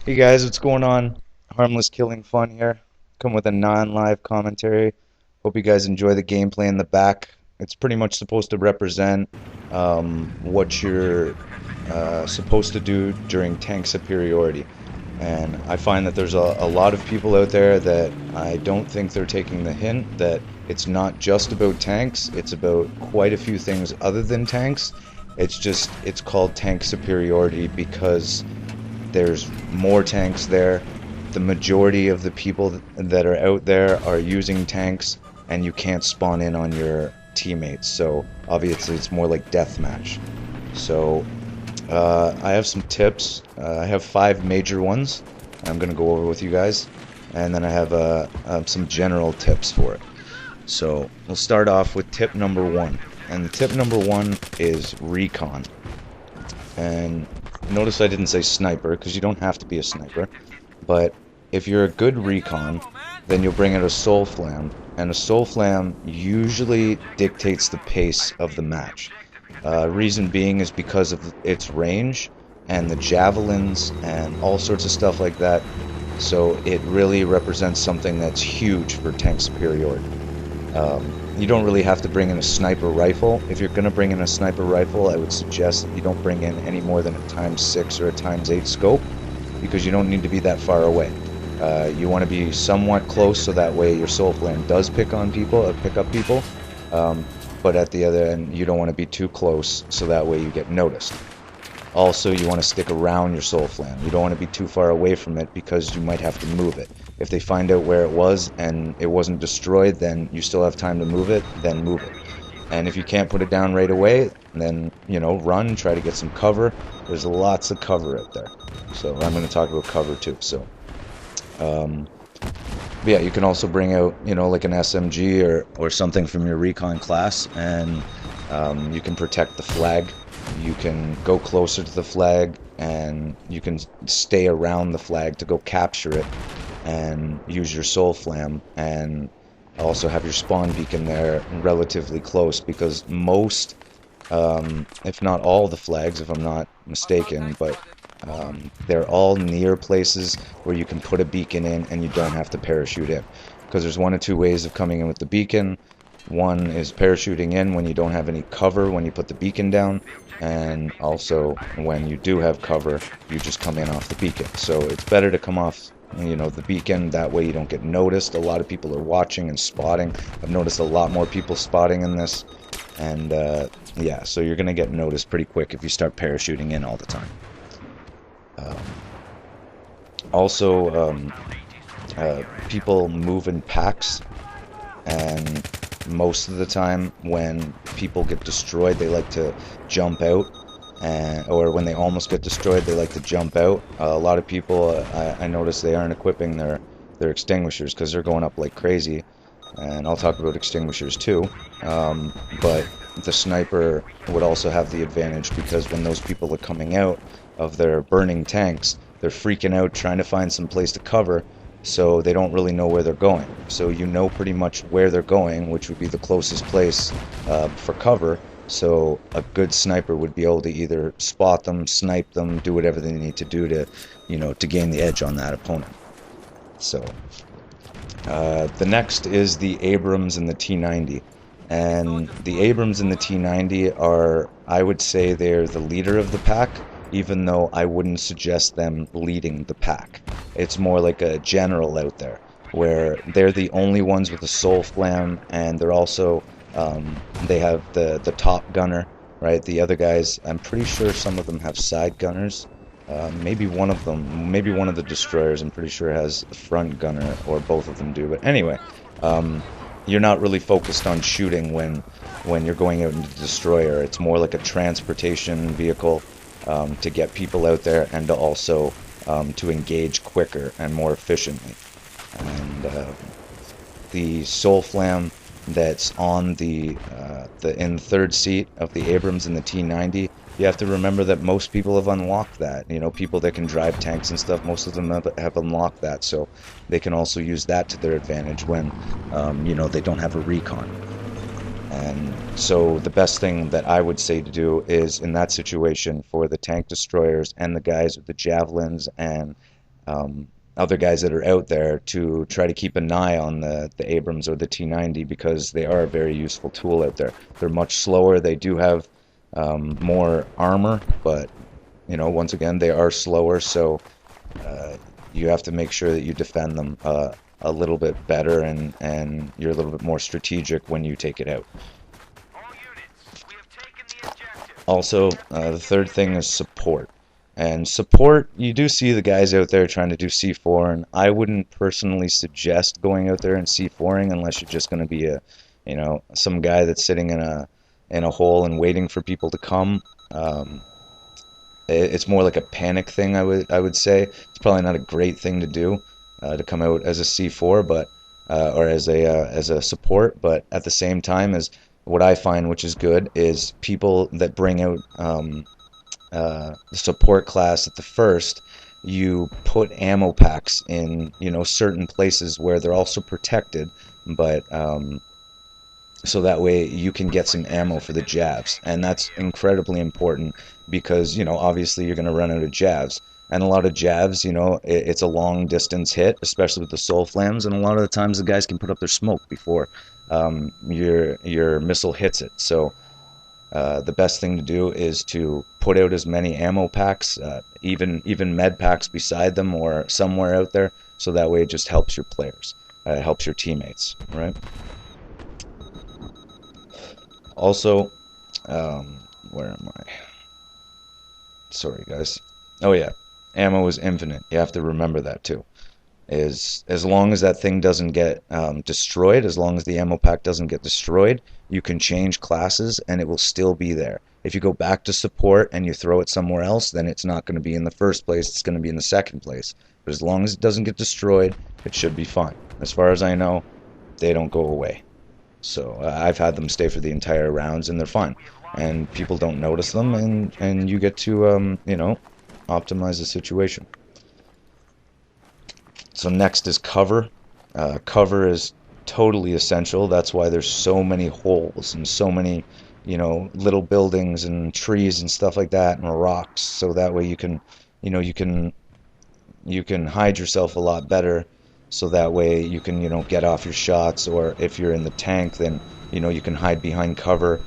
Hey guys, what's going on? Harmless Killing Fun here. Come with a non-live commentary. Hope you guys enjoy the gameplay in the back. It's pretty much supposed to represent what you're supposed to do during tank superiority. And I find that there's a lot of people out there that I don't think they're taking the hint that it's not just about tanks, it's about quite a few things other than tanks. It's called tank superiority because there's more tanks there. The majority of the people that are out there are using tanks, and you can't spawn in on your teammates. So obviously, it's more like deathmatch. So I have some tips. I have 5 major ones I'm gonna go over with you guys, and then I have some general tips for it. So we'll start off with tip number one, and the tip number one is recon. And notice I didn't say sniper, because you don't have to be a sniper. But if you're a good recon, then you'll bring out a SOFLAM, and a SOFLAM usually dictates the pace of the match. Reason being is because of its range and the javelins and all sorts of stuff like that. So it really represents something that's huge for tank superiority. You don't really have to bring in a sniper rifle. If you're going to bring in a sniper rifle, I would suggest that you don't bring in any more than a ×6 or a ×8 scope, because you don't need to be that far away. You want to be somewhat close, so that way your soul flame does pick up people. But at the other end, you don't want to be too close, so that way you get noticed. Also, you want to stick around your soul flame. You don't want to be too far away from it, because you might have to move it. If they find out where it was and it wasn't destroyed, then you still have time to move it, then move it. And if you can't put it down right away, then, run, try to get some cover. There's lots of cover out there. So I'm going to talk about cover too. So, yeah, you can also bring out, like an SMG or something from your recon class, and you can protect the flag. You can go closer to the flag, and you can stay around the flag to go capture it and use your soul flam, and also have your spawn beacon there relatively close, because most, if not all the flags, if I'm not mistaken, but they're all near places where you can put a beacon in and you don't have to parachute in. Because there's one of two ways of coming in with the beacon. One is parachuting in when you don't have any cover when you put the beacon down, and also when you do have cover, you just come in off the beacon. So it's better to come off, the beacon. That way you don't get noticed. A lot of people are watching and spotting. I've noticed a lot more people spotting in this, and yeah, so you're gonna get noticed pretty quick if you start parachuting in all the time. Um, also, people move in packs, and most of the time when people get destroyed, they like to jump out, or when they almost get destroyed, they like to jump out. A lot of people, I notice, they aren't equipping their extinguishers, because they're going up like crazy, and I'll talk about extinguishers too. But the sniper would also have the advantage, because when those people are coming out of their burning tanks, they're freaking out trying to find some place to cover, so they don't really know where they're going. So you know pretty much where they're going, which would be the closest place for cover. So a good sniper would be able to either spot them, snipe them, do whatever they need to do to, to gain the edge on that opponent. So the next is the Abrams and the T90. And the Abrams and the T90 are, I would say, they're the leader of the pack, even though I wouldn't suggest them leading the pack. It's more like a general out there, where they're the only ones with a soul flam, and they're also, they have the top gunner, right? The other guys, I'm pretty sure some of them have side gunners. Maybe one of the destroyers, I'm pretty sure, has a front gunner, or both of them do. But anyway, you're not really focused on shooting when you're going out into the destroyer. It's more like a transportation vehicle, to get people out there, and to also to engage quicker and more efficiently. And the soul flam that's on in the third seat of the Abrams and the T90, you have to remember that most people have unlocked that. People that can drive tanks and stuff, most of them have unlocked that, so they can also use that to their advantage when they don't have a recon. And so the best thing that I would say to do is, in that situation, for the tank destroyers and the guys with the javelins and other guys that are out there to try to keep an eye on the Abrams or the T90 because they are a very useful tool out there. They're much slower. They do have more armor, but once again, they are slower, so you have to make sure that you defend them a little bit better, and you're a little bit more strategic when you take it out. Also, the third thing is support. And support, you do see the guys out there trying to do C4, and I wouldn't personally suggest going out there and C4ing unless you're just going to be some guy that's sitting in a hole and waiting for people to come. It's more like a panic thing, I would say. It's probably not a great thing to do, to come out as a C4, but or as a support. But at the same time, as what I find, which is good, is people that bring out the support class at the first. You put ammo packs in certain places where they're also protected, but so that way you can get some ammo for the jabs, and that's incredibly important because obviously you're going to run out of jabs, and a lot of jabs, it's a long distance hit, especially with the SOFLAMS, and a lot of the times the guys can put up their smoke before your missile hits it. So the best thing to do is to put out as many ammo packs, even med packs beside them or somewhere out there, so that way it just helps your players, it helps your teammates, right? Also, where am I? Sorry, guys. Oh yeah, ammo is infinite. You have to remember that too. As long as that thing doesn't get destroyed, as long as the ammo pack doesn't get destroyed, you can change classes and it will still be there. If you go back to support and you throw it somewhere else, then it's not going to be in the first place, it's going to be in the second place. But as long as it doesn't get destroyed, it should be fine. As far as I know, they don't go away. So I've had them stay for the entire rounds and they're fine. And people don't notice them, and you get to, optimize the situation. So next is cover. Cover is totally essential. That's why there's so many holes and so many, little buildings and trees and stuff like that and rocks. So that way you can, you can hide yourself a lot better. So that way you can, get off your shots, or if you're in the tank, then, you can hide behind cover.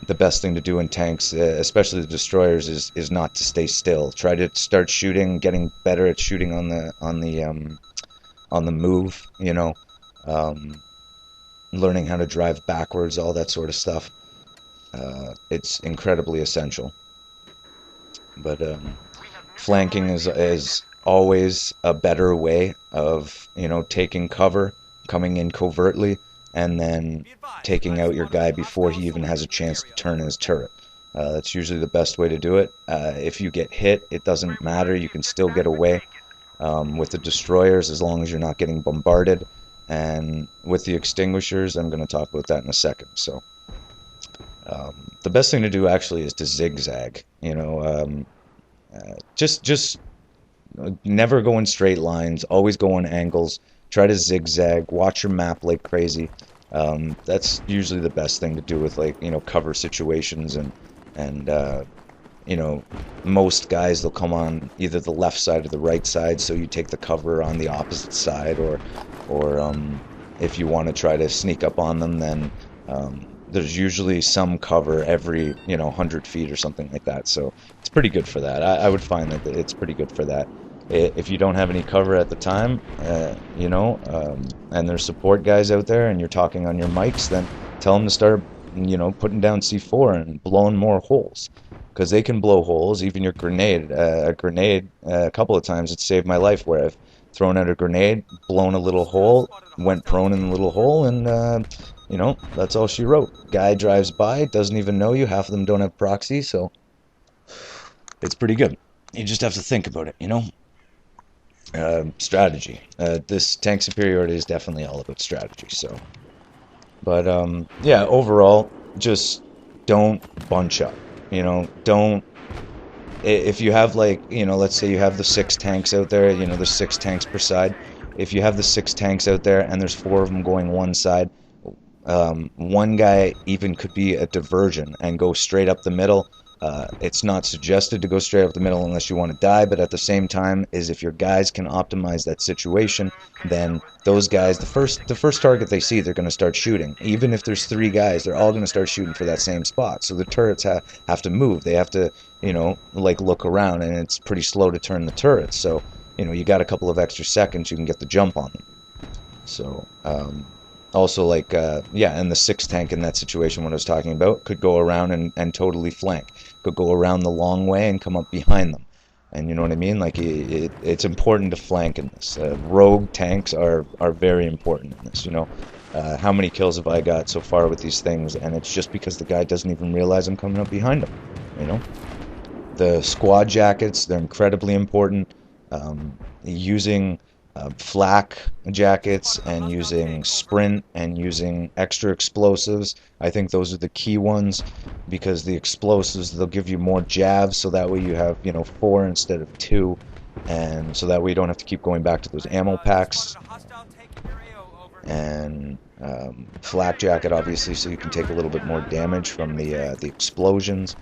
The best thing to do in tanks, especially the destroyers, is not to stay still. Try to start shooting, getting better at shooting on the move. Learning how to drive backwards, all that sort of stuff. It's incredibly essential. But flanking is always a better way of taking cover, coming in covertly, and then taking out your guy before he even has a chance to turn his turret. That's usually the best way to do it. If you get hit, it doesn't matter. You can still get away with the destroyers as long as you're not getting bombarded. And with the extinguishers, I'm going to talk about that in a second. So the best thing to do actually is to zigzag. Just never go in straight lines. Always go in angles. Try to zigzag. Watch your map like crazy. That's usually the best thing to do with cover situations, and most guys, they'll come on either the left side or the right side, so you take the cover on the opposite side, or if you want to try to sneak up on them, then there's usually some cover every 100 feet or something like that, so it's pretty good for that. I would find that it's pretty good for that. If you don't have any cover at the time, and there's support guys out there and you're talking on your mics, then tell them to start, putting down C4 and blowing more holes. Because they can blow holes, even your grenade. A grenade, a couple of times it saved my life where I've thrown out a grenade, blown a little hole, went prone in the little hole, and, that's all she wrote. Guy drives by, doesn't even know you, half of them don't have proxy, so it's pretty good. You just have to think about it, strategy. This Tank Superiority is definitely all about strategy, so. But, yeah, overall, just don't bunch up. Don't, if you have let's say you have the 6 tanks out there, there's 6 tanks per side. If you have the 6 tanks out there and there's 4 of them going one side, one guy even could be a diversion and go straight up the middle, It's not suggested to go straight up the middle unless you want to die, but at the same time, is if your guys can optimize that situation, then those guys, the first target they see, they're going to start shooting. Even if there's three guys, they're all going to start shooting for that same spot. So the turrets have to move. They have to, like look around, and it's pretty slow to turn the turrets. So, you got a couple of extra seconds, you can get the jump on them. So, also, like, yeah, and the sixth tank in that situation, what I was talking about, could go around and totally flank. Could go around the long way and come up behind them. And you know what I mean? Like, it's important to flank in this. Rogue tanks are very important in this, How many kills have I got so far with these things? And it's just because the guy doesn't even realize I'm coming up behind him, The squad jackets, they're incredibly important. Using flak jackets and using sprint and using extra explosives. I think those are the key ones, because the explosives, they'll give you more jabs, so that way you have 4 instead of 2, and so that way you don't have to keep going back to those ammo packs. And flak jacket, obviously, so you can take a little bit more damage from the explosions,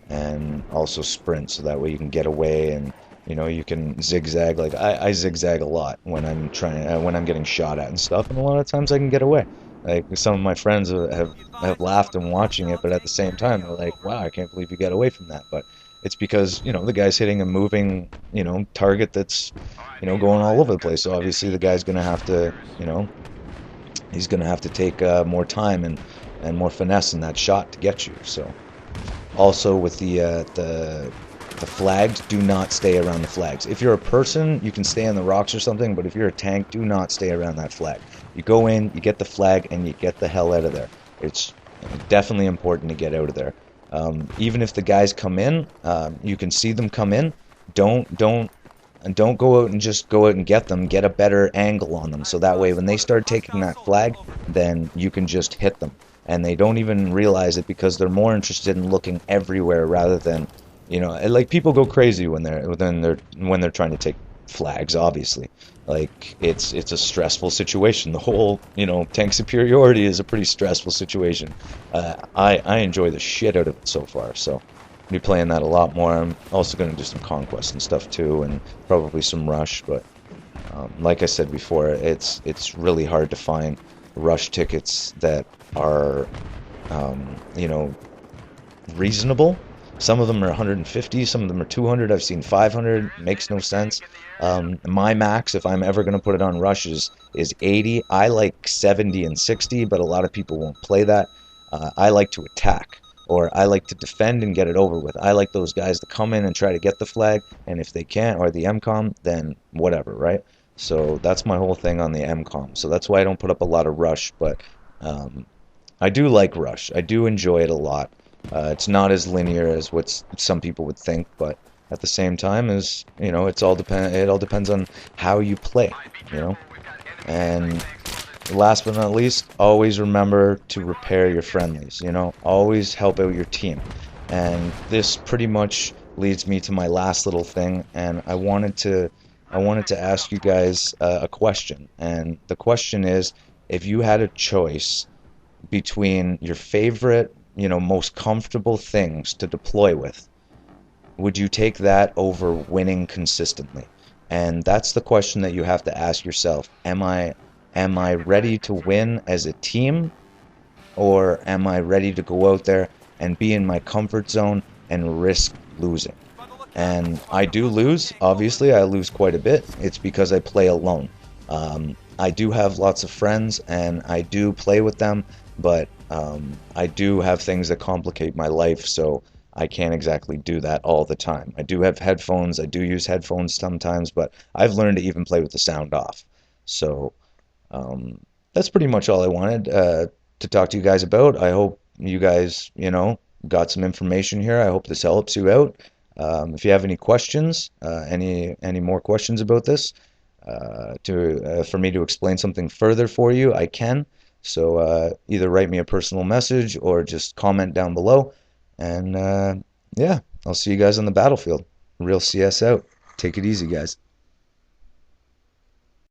and also sprint, so that way you can get away and you can zigzag. Like I zigzag a lot when I'm when I'm getting shot at and stuff, and a lot of times I can get away. Like, some of my friends have laughed and watching it, but at the same time they're like, "Wow, I can't believe you got away from that." But it's because the guy's hitting a moving target that's going all over the place. So obviously the guy's gonna have to he's gonna have to take more time and more finesse in that shot to get you. So also with the flags, do not stay around the flags. If you're a person, you can stay on the rocks or something, but if you're a tank, do not stay around that flag. You go in, you get the flag, and you get the hell out of there. It's definitely important to get out of there. Even if the guys come in, you can see them come in. Don't go out and just go out and get them. Get a better angle on them, so that way when they start taking that flag, then you can just hit them. And they don't even realize it, because they're more interested in looking everywhere rather than like, people go crazy when they're trying to take flags. Obviously, like, it's a stressful situation. The whole tank superiority is a pretty stressful situation. I enjoy the shit out of it so far, so I'll be playing that a lot more. I'm also going to do some conquest and stuff too, and probably some rush. But like I said before, it's really hard to find rush tickets that are reasonable. Some of them are 150, some of them are 200. I've seen 500. Makes no sense. My max, if I'm ever going to put it on rush, is 80. I like 70 and 60, but a lot of people won't play that. I like to attack, or I like to defend and get it over with. I like those guys to come in and try to get the flag, and if they can't, or the MCOM, then whatever, right? So that's my whole thing on the MCOM. So that's why I don't put up a lot of rush, but I do like rush. I do enjoy it a lot. It's not as linear as what some people would think, but at the same time, it all depends on how you play, And last but not least, always remember to repair your friendlies, always help out your team. And this pretty much leads me to my last little thing, and I wanted to ask you guys a question. And the question is, if you had a choice between your favorite most comfortable things to deploy with, would you take that over winning consistently? And that's the question that you have to ask yourself. Am I ready to win as a team, or am I ready to go out there and be in my comfort zone and risk losing? And I do lose. Obviously, I lose quite a bit. It's because I play alone. I do have lots of friends, and I do play with them, but I do have things that complicate my life, so I can't exactly do that all the time. I do have headphones. I do use headphones sometimes, but I've learned to even play with the sound off. So that's pretty much all I wanted to talk to you guys about. I hope you guys, got some information here. I hope this helps you out. If you have any questions, any more questions about this, for me to explain something further for you, I can. So either write me a personal message or just comment down below. And yeah, I'll see you guys on the battlefield. Real CS out. Take it easy, guys.